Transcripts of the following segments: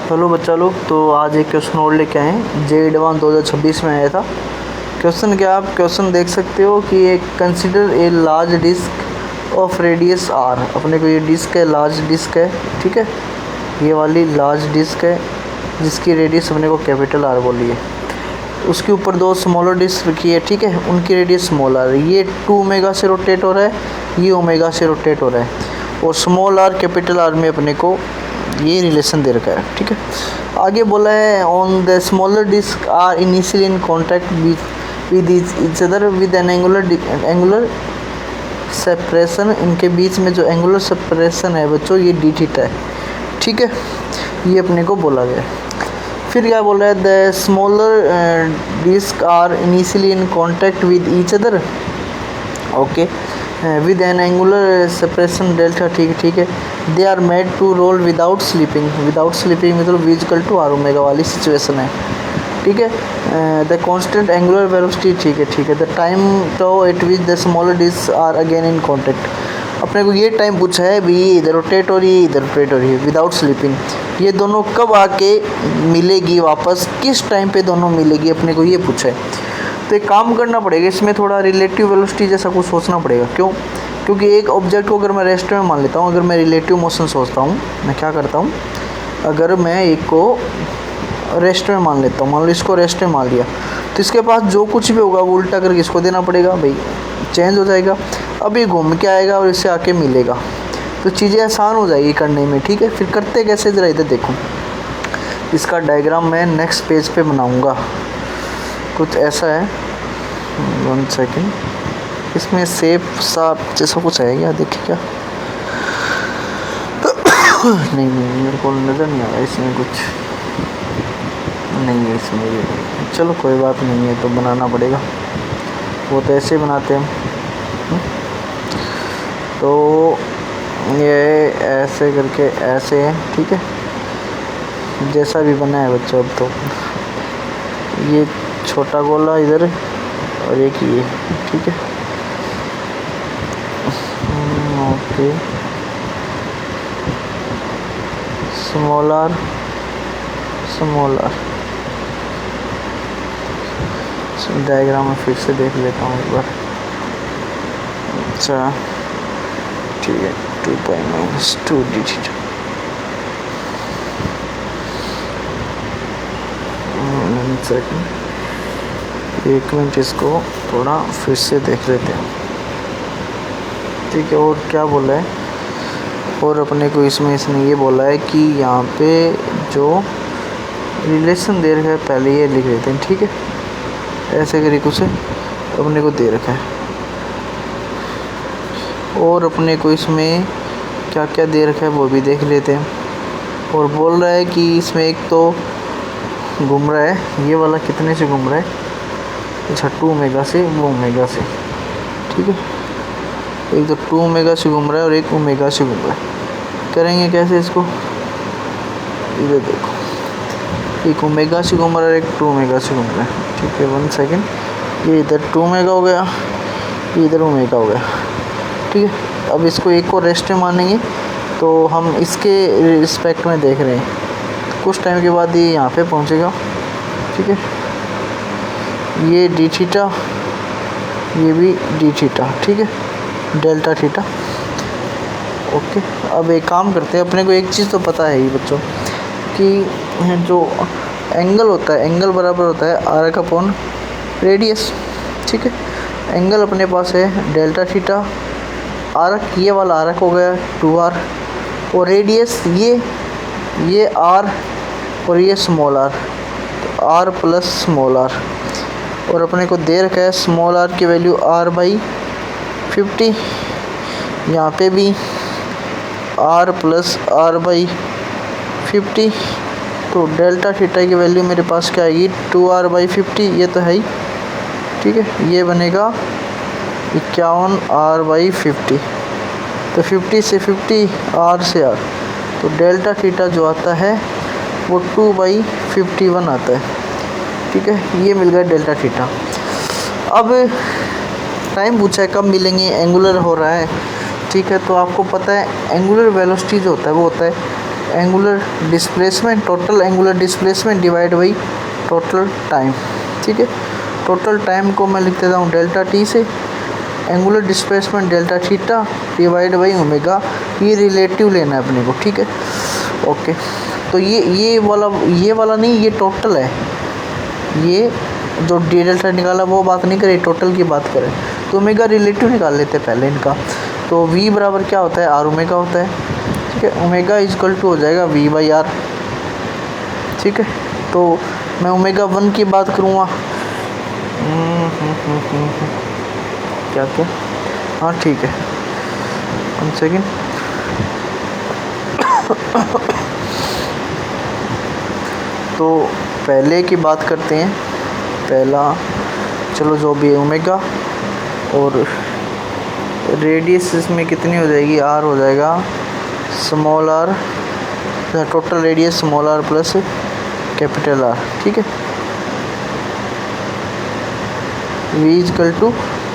Hello बच्चा लोग, तो आज एक क्वेश्चन और लेके आए हैं। जे एडवांस 2026 में आया था। क्वेश्चन क्या, आप क्वेश्चन देख सकते हो कि एक consider a large disc of radius R. अपने को ये डिस्क है, लार्ज डिस्क है, ठीक है। ये वाली लार्ज डिस्क है जिसकी रेडियस अपने को कैपिटल आर बोली है। उसके ऊपर दो स्मॉलर डिस्क रखी है, ठीक है, उनकी रेडियस स्मॉल आर। ये 2 ओमेगा से रोटेट हो रहा है, ये ओमेगा से रोटेट हो रहा है, और स्मॉल आर कैपिटल आर में अपने को ये रिलेशन दे रखा है, ठीक है। आगे बोला है on the smaller disc are initially in contact with each other with an angular separation. इनके बीच में जो एंगुलर सेपरेशन है बच्चों, ये डी थीटा है, ठीक है। ये अपने को बोला गया। फिर क्या बोला है, the smaller disc are initially in contact with each other, okay, with an angular separation delta, ठीक है। They are made to roll without sleeping मतलब v equal to R omega वाली सिचुएशन है, ठीक है। द कांस्टेंट एंगुलर वेलोसिटी, ठीक है। The time तो at which the smaller disc are again in contact. अपने को ये टाइम पूछा है भी, ये इधर रोटेट हो रही है, इधर रोटेट हो रही है विदाउट स्लीपिंग। ये दोनों कब आके मिलेगी वापस, किस टाइम पे दोनों मिलेगी, अपने को ये पूछा है। तो एक काम करना पड़ेगा, इसमें थोड़ा रिलेटिव वेलोसिटी जैसा कुछ सोचना पड़ेगा। क्यों? क्योंकि एक ऑब्जेक्ट को अगर मैं रेस्ट में मान लेता हूँ, अगर मैं रिलेटिव मोशन सोचता हूँ, मैं क्या करता हूँ, अगर मैं एक को रेस्ट में मान लेता हूँ, मान लो इसको रेस्ट में मान लिया, तो इसके पास जो कुछ भी होगा वो उल्टा करके इसको देना पड़ेगा, भाई चेंज हो जाएगा। अब ये घूम के आएगा और इससे आके मिलेगा, तो चीज़ें आसान हो जाएगी करने में, ठीक है। फिर करते कैसे, ज़रा इधर देखो। इसका डायग्राम मैं नेक्स्ट पेज पे बनाऊँगा। कुछ ऐसा है, 1 सेकेंड, इसमें सेप सा जैसा कुछ है क्या, देखिए क्या नहीं मेरे को नज़र नहीं आ रहा इसमें, कुछ नहीं है इसमें ये। चलो कोई बात नहीं है, तो बनाना पड़ेगा, वो तो ऐसे बनाते हैं हम। तो ये ऐसे करके ऐसे है, ठीक है, जैसा भी बना है बच्चों। अब तो ये छोटा गोला इधर और एक ये, ठीक है, ओके। स्मॉल आर डायग्राम में फिर से देख लेता हूँ एक बार। अच्छा ठीक है, 2 पाई माइनस 2 डी थीटा। एक मिनट, इसको थोड़ा फिर से देख लेते हैं, ठीक है। और क्या बोला है, और अपने को इसने ये बोला है कि यहाँ पे जो रिलेशन दे रखा है, पहले ये लिख लेते हैं, ठीक है। ऐसे करिए कुछ अपने को दे रखा है, और अपने को इसमें क्या क्या दे रखा है वो भी देख लेते हैं। और बोल रहा है कि इसमें एक तो घूम रहा है, ये वाला कितने से घूम रहा है, अच्छा 2 ओमेगा से, वो ओमेगा से, ठीक है। एक तो 2 ओमेगा से घूम रहा है और एक ओमेगा से घूम रहा है। करेंगे कैसे इसको, इधर देखो, एक ओमेगा से घूम रहा है, एक 2 ओमेगा से घूम रहा है, ठीक है। 1 सेकेंड, ये इधर 2 ओमेगा हो गया, ये इधर ओमेगा हो गया, ठीक है। अब इसको एक को रेस्ट में मानेंगे, तो हम इसके रिस्पेक्ट में देख रहे हैं, कुछ टाइम के बाद ये यहाँ पे पहुँचेगा, ठीक है। ये डी थीटा, ये भी डी थीटा, ठीक है, डेल्टा थीटा, ओके। अब एक काम करते हैं, अपने को एक चीज़ तो पता है ही बच्चों कि जो एंगल होता है, एंगल बराबर होता है आर्क अपॉन रेडियस, ठीक है। एंगल अपने पास है डेल्टा थीटा, आर्क ये वाला आर्क हो गया 2r, और रेडियस ये r और ये स्मॉल r, तो r प्लस स्मॉल r। और अपने को दे रखा है स्मॉल r की वैल्यू r/50, यहाँ पे भी r प्लस r/50। तो डेल्टा थीटा की वैल्यू मेरे पास क्या आएगी, 2r/50, ये तो है ही, ठीक है। ये बनेगा 51 r/50, तो 50 से 50, r से r, तो डेल्टा थीटा जो आता है वो 2/51 आता है, ठीक है। ये मिल गया डेल्टा थीटा। अब टाइम पूछा है कब मिलेंगे, एंगुलर हो रहा है, ठीक है। तो आपको पता है एंगुलर वेलोसिटी जो होता है वो होता है angular displacement, total angular displacement divide by total time. ठीक है, टोटल टाइम को मैं लिख देता हूँ डेल्टा टी से, angular displacement delta theta divide by omega, ये रिलेटिव लेना है अपने को। ठीक है, ओके। तो ये वाला नहीं, ये टोटल है। ये जो डी डेल्टा निकाला वो बात नहीं करें, टोटल की बात करें। तो ओमेगा रिलेटिव निकाल लेते हैं पहले इनका। तो v बराबर क्या होता है, आर ओमेगा होता है। ठीक है, ओमेगा इजकल टू हो जाएगा v बाई आर। ठीक है, तो मैं ओमेगा 1 की बात करूँगा, क्या क्या, हाँ ठीक है, 1 सेकेंड। तो पहले की बात करते हैं, पहला चलो जो भी है ओमेगा, और रेडियस इसमें कितनी हो जाएगी, आर हो जाएगा small R, total radius small R plus capital R. ठीक है, v equal to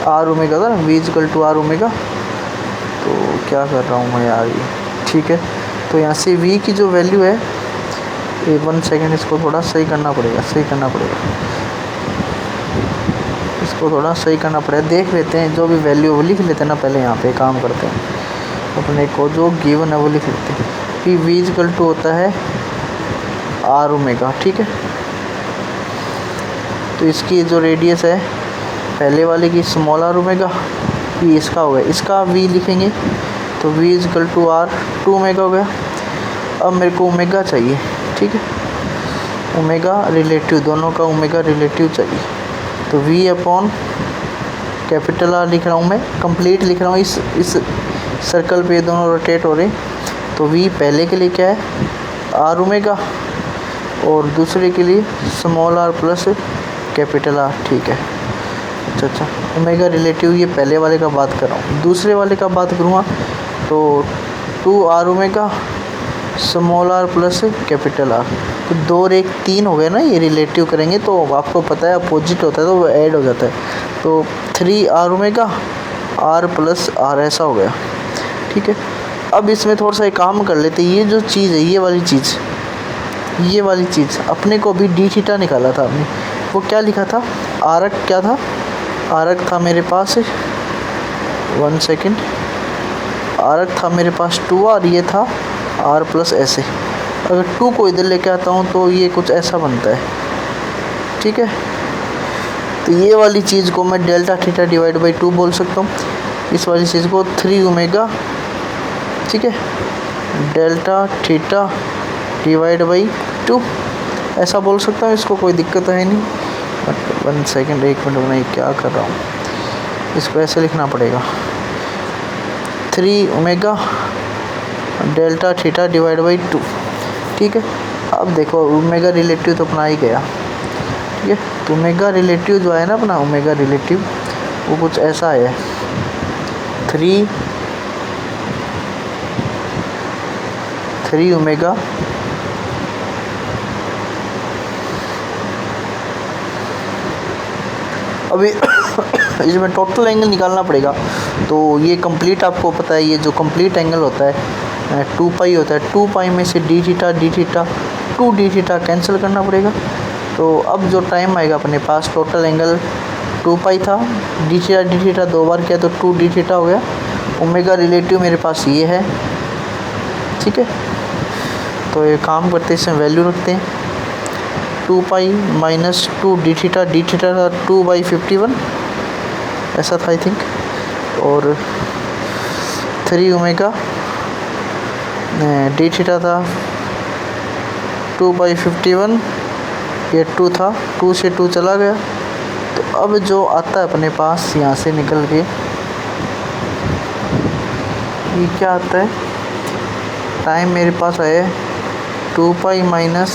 R omega था ना, v equal to R omega. तो क्या कर रहा हूँ मैं यार ये, ठीक है। तो यहाँ से v की जो वैल्यू है, 1 सेकेंड, इसको थोड़ा सही करना पड़ेगा, इसको थोड़ा सही करना पड़ेगा। देख लेते हैं, जो भी वैल्यू वो लिख लेते हैं ना, पहले यहाँ पे काम करते हैं, अपने को जो गिवन है वो लिख लेते हैं कि v इजकल टू होता है आर ओमेगा। ठीक है, तो इसकी जो रेडियस है पहले वाले की स्मॉल आर ओमेगा, ये इसका हो गया, इसका v लिखेंगे तो v equal to R 2 omega हो गया। अब मेरे को ओमेगा चाहिए। ठीक है, ओमेगा रिलेटिव, दोनों का ओमेगा रिलेटिव चाहिए। तो v अपॉन कैपिटल आर लिख रहा हूँ मैं, कंप्लीट लिख रहा हूँ, इस सर्कल पे ये दोनों रोटेट हो रहे। तो v पहले के लिए क्या है, आर ओमेगा, और दूसरे के लिए small R plus capital R. ठीक है, अच्छा, ओमेगा रिलेटिव ये पहले वाले का बात कर रहा हूँ। दूसरे वाले का बात करूँगा तो 2 R omega small R plus capital R. तो 2 और 1 3 हो गए ना, ये रिलेटिव करेंगे तो आपको पता है अपोजिट होता है तो वो ऐड हो जाता है। तो 3 R omega R plus R, ऐसा हो गया। ठीक है, अब इसमें थोड़ा सा एक काम कर लेते हैं। ये जो चीज़ है, ये वाली चीज़ अपने को भी डी थीटा निकाला था आपने, वो क्या लिखा था, आरक क्या था, आरक था मेरे पास 1 सेकेंड, आरक था मेरे पास 2 और ये था आर प्लस ऐसे। अगर 2 को इधर लेके आता हूँ तो ये कुछ ऐसा बनता है। ठीक है, तो ये वाली चीज़ को मैं डेल्टा थीटा डिवाइड बाई 2 बोल सकता हूँ। इस वाली चीज़ को 3 ओमेगा, ठीक है, डेल्टा थीटा डिवाइड बाई 2 ऐसा बोल सकता हूँ। इसको कोई दिक्कत है नहीं। बट 1 सेकेंड, 1 मिनट, मैं क्या कर रहा हूँ, इसको ऐसे लिखना पड़ेगा, 3 omega delta theta divide by 2। ठीक है, अब देखो ओमेगा रिलेटिव तो अपना ही गया। ठीक है, तो ओमेगा रिलेटिव जो है ना अपना, ओमेगा रिलेटिव वो कुछ ऐसा है, 3 ओमेगा अभी इसमें टोटल एंगल निकालना पड़ेगा। तो ये कंप्लीट, आपको पता है ये जो कंप्लीट एंगल होता है 2 पाई होता है। 2 पाई में से D theta 2 D theta cancel करना पड़ेगा। तो अब जो टाइम आएगा अपने पास, टोटल एंगल 2 पाई था, डी थीटा 2 बार किया तो 2 डी थीटा हो गया। ओमेगा रिलेटिव मेरे पास ये है। ठीक है, तो ये काम करते हैं, इसमें वैल्यू रखते हैं, 2 पाई माइनस 2 डी थीटा था 2/51 ऐसा था आई थिंक, और 3 ओमेगा डी थीटा था 2/51, ये 2 था, 2 से 2 चला गया। तो अब जो आता है अपने पास यहाँ से निकल के, ये क्या आता है, टाइम मेरे पास है 2 पाई माइनस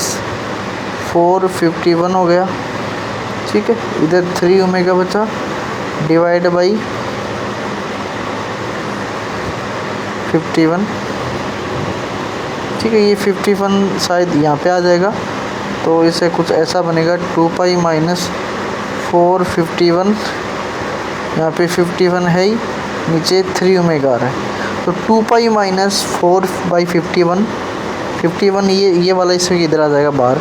451 हो गया। ठीक है, इधर 3 ओमेगा बचा डिवाइड बाई 51। ठीक है, ये 51 शायद यहाँ पे आ जाएगा, तो इसे कुछ ऐसा बनेगा, 2 पाई माइनस 451, यहाँ पे 51 है ही, नीचे 3 ओमेगा आ रहा है। तो 2 पाई माइनस 4/51 51 ये वाला इसमें इधर आ जाएगा बाहर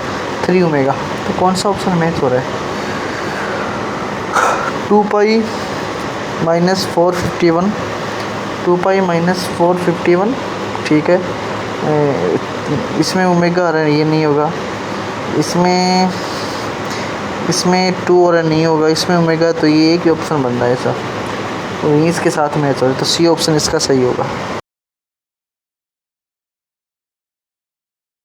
3 ओमेगा। तो कौन सा ऑप्शन मैच हो रहा है? 2 पाई माइनस 451, 2 पाई माइनस 451, ठीक है। इसमें ओमेगा आ रहा है, ये नहीं होगा। इसमें 2 और नहीं होगा, इसमें ओमेगा, तो ये एक ही ऑप्शन बन रहा है ऐसा, तो इसके साथ मैच हो रहा है, तो सी ऑप्शन इसका सही होगा।